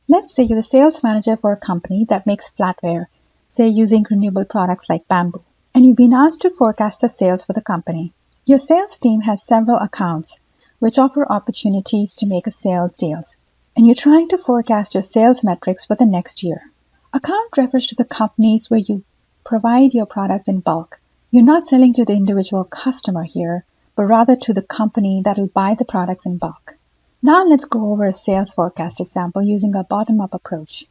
Let's say you're the sales manager for a company that makes flatware, say using renewable products like bamboo, and you've been asked to forecast the sales for the company. Your sales team has several accounts which offer opportunities to make a sales deals, and you're trying to forecast your sales metrics for the next year. Account refers to the companies where you provide your products in bulk. You're not selling to the individual customer here, but rather to the company that will buy the products in bulk. Now let's go over a sales forecast example using a bottom-up approach.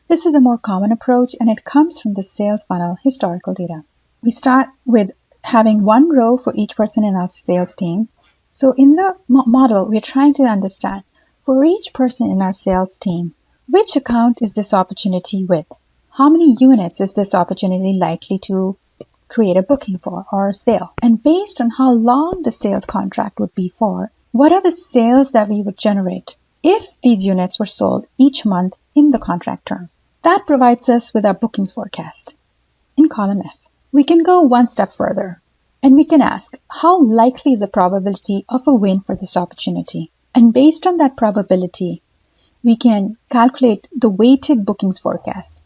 This is the more common approach, and it comes from the sales funnel historical data. We start with having one row for each person in our sales team. So in the model, we're trying to understand, for each person in our sales team, which account is this opportunity with? How many units is this opportunity likely to create a booking for or a sale? And based on how long the sales contract would be for, what are the sales that we would generate if these units were sold each month in the contract term? That provides us with our bookings forecast. In column F, we can go one step further and we can ask, how likely is the probability of a win for this opportunity? And based on that probability, we can calculate the weighted bookings forecast.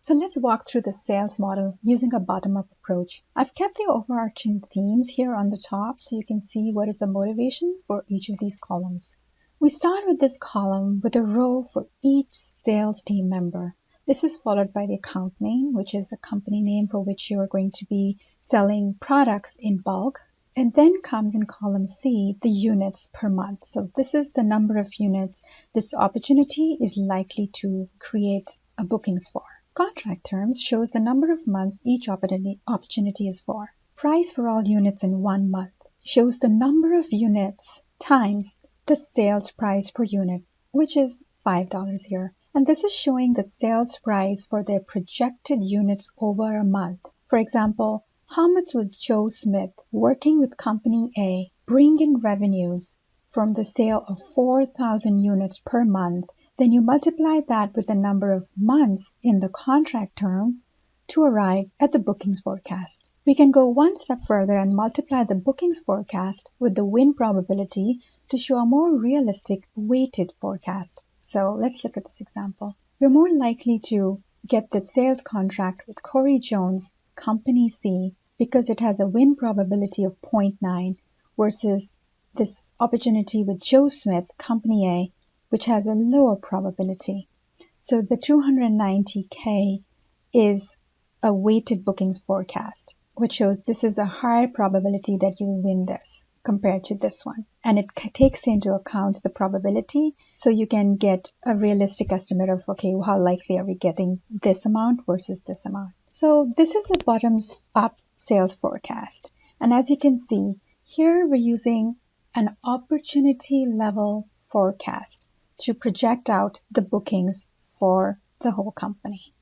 So let's walk through the sales model using a bottom-up approach. I've kept the overarching themes here on the top so you can see what is the motivation for each of these columns. We start with this column with a row for each sales team member. This is followed by the account name, which is a company name for which you are going to be selling products in bulk. And then comes in column C, the units per month. So this is the number of units this opportunity is likely to create a bookings for. Contract terms shows the number of months each opportunity is for. Price for all units in 1 month shows the number of units times the sales price per unit, which is $5 here. And this is showing the sales price for their projected units over a month. For example, how much will Joe Smith, working with Company A, bring in revenues from the sale of 4,000 units per month? Then you multiply that with the number of months in the contract term to arrive at the bookings forecast. We can go one step further and multiply the bookings forecast with the win probability to show a more realistic weighted forecast. So let's look at this example. We're more likely to get the sales contract with Corey Jones, Company C, because it has a win probability of 0.9 versus this opportunity with Joe Smith, Company A, which has a lower probability. So the 290K is a weighted bookings forecast, which shows this is a higher probability that you will win this compared to this one. And it takes into account the probability, so you can get a realistic estimate of, okay, how likely are we getting this amount versus this amount. So this is a bottoms up sales forecast. And as you can see, here we're using an opportunity level forecast to project out the bookings for the whole company.